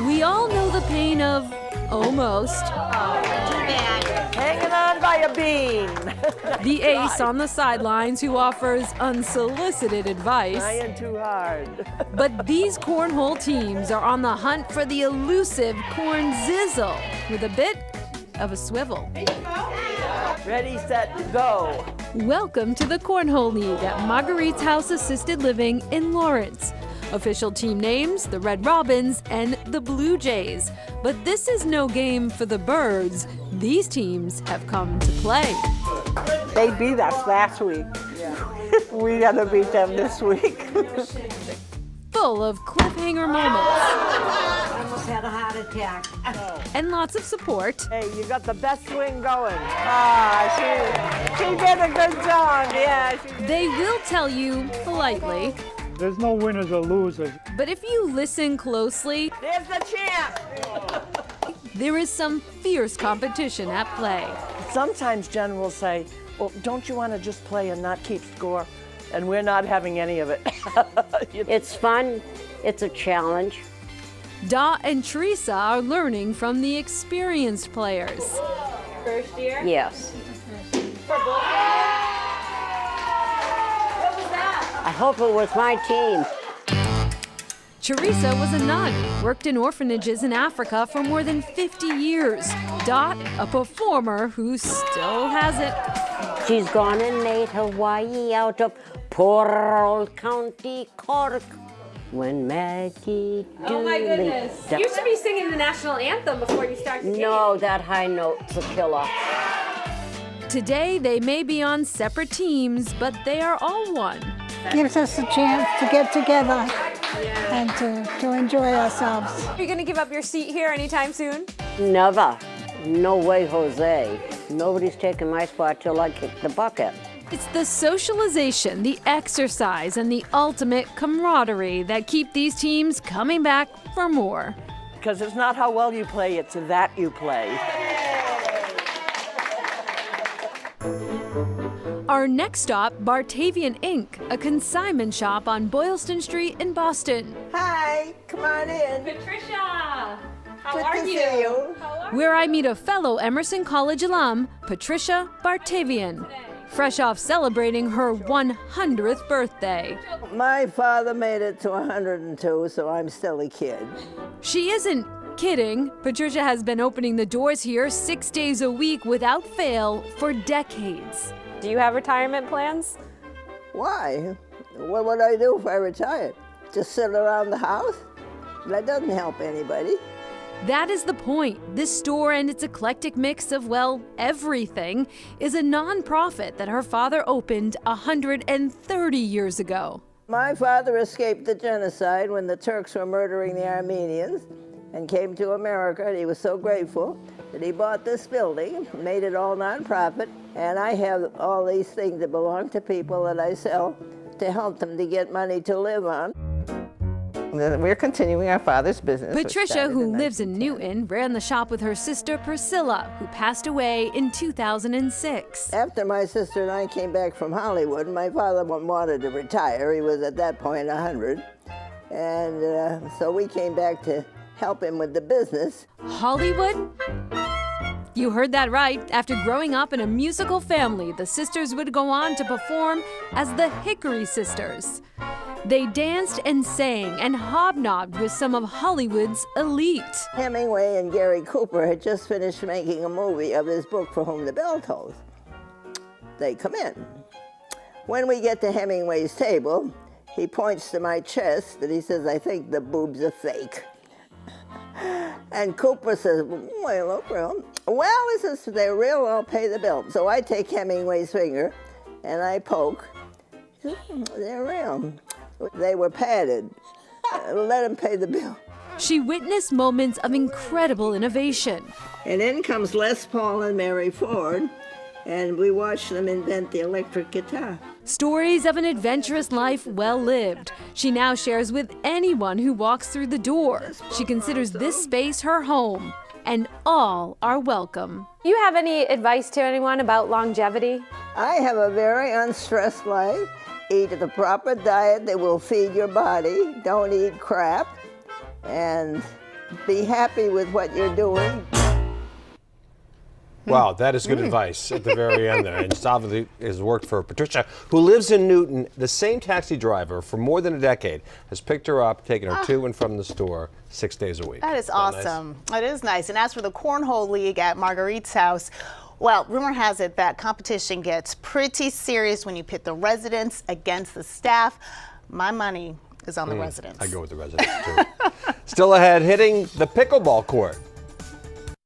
We all know the pain of almost. Hanging on by a beam. The ace on the sidelines who offers unsolicited advice. Trying too hard. But these cornhole teams are on the hunt for the elusive corn zizzle with a bit of a swivel. Ready, set, go. Welcome to the Cornhole League at Marguerite's House Assisted Living in Lawrence. Official team names, the Red Robins and the Blue Jays. But this is no game for the birds. These teams have come to play. They beat us last week. We gotta beat them this week. Full of cliffhanger moments. Almost had a heart attack. And lots of support. Hey, you got the best swing going. She did a good job. Yeah. They will tell you politely. There's no winners or losers. But if you listen closely, There's the champ. there is some fierce competition at play. Sometimes Jen will say, well, don't you want to just play and not keep score? And we're not having any of it. It's fun. It's a challenge. Dot and Teresa are learning from the experienced players. First year? Yes. For both of you? What was that? I hope it was my team. Teresa was a nun, worked in orphanages in Africa for more than 50 years. Dot, a performer who still has it. She's gone and made Hawaii out of poor old County Cork. When Maggie Oh my Dooley goodness. died. You should be singing the national anthem before you start the game. No, that high note's a killer. Today, they may be on separate teams, but they are all one. Gives us a chance to get together and to enjoy ourselves. Are you going to give up your seat here anytime soon? Never. No way, Jose. Nobody's taking my spot till I kick the bucket. It's the socialization, the exercise, and the ultimate camaraderie that keep these teams coming back for more. Because it's not how well you play, it's that you play. Our next stop, Bartavian Inc., a consignment shop on Boylston Street in Boston, Hi, come on in. Patricia, how Good are to see you. How are where I meet a fellow Emerson College alum, Patricia Bartavian, fresh off celebrating her 100th birthday. My father made it to 102, so I'm still a kid. She isn't kidding. Patricia has been opening the doors here 6 days a week without fail for decades. Do you have retirement plans? Why? What would I do if I retired? Just sit around the house? That doesn't help anybody. That is the point. This store and its eclectic mix of, well, everything is a non-profit that her father opened 130 years ago. My father escaped the genocide when the Turks were murdering the Armenians and came to America, and he was so grateful that he bought this building, made it all nonprofit, and I have all these things that belong to people that I sell to help them to get money to live on. We're continuing our father's business. Patricia, who lives in Newton, ran the shop with her sister Priscilla, who passed away in 2006. After my sister and I came back from Hollywood, my father wanted to retire. He was at that point 100. And so we came back to help him with the business. Hollywood? You heard that right. After growing up in a musical family, the sisters would go on to perform as the Hickory Sisters. They danced and sang and hobnobbed with some of Hollywood's elite. Hemingway and Gary Cooper had just finished making a movie of his book, For Whom the Bell Tolls. They come in. When we get to Hemingway's table, he points to my chest and he says, I think the boobs are fake. And Cooper says, well, look real. Well, he says, if they're real, I'll pay the bill. So I take Hemingway's finger and I poke. He says, they're real. They were padded. Let him pay the bill. She witnessed moments of incredible innovation. And in comes Les Paul and Mary Ford, and we watched them invent the electric guitar. Stories of an adventurous life well lived. She now shares with anyone who walks through the door. She considers this space her home, and all are welcome. Do you have any advice to anyone about longevity? I have a very unstressed life. Eat the proper diet that will feed your body. Don't eat crap. And be happy with what you're doing. Wow, that is good advice at the very end there. And Salva has worked for Patricia, who lives in Newton. The same taxi driver for more than a decade has picked her up, taken her to and from the store 6 days a week. That is awesome. Nice? It is nice. And as for the Cornhole League at Marguerite's house, well, rumor has it that competition gets pretty serious when you pit the residents against the staff. My money is on the residents. I go with the residents, too. Still ahead, hitting the pickleball court.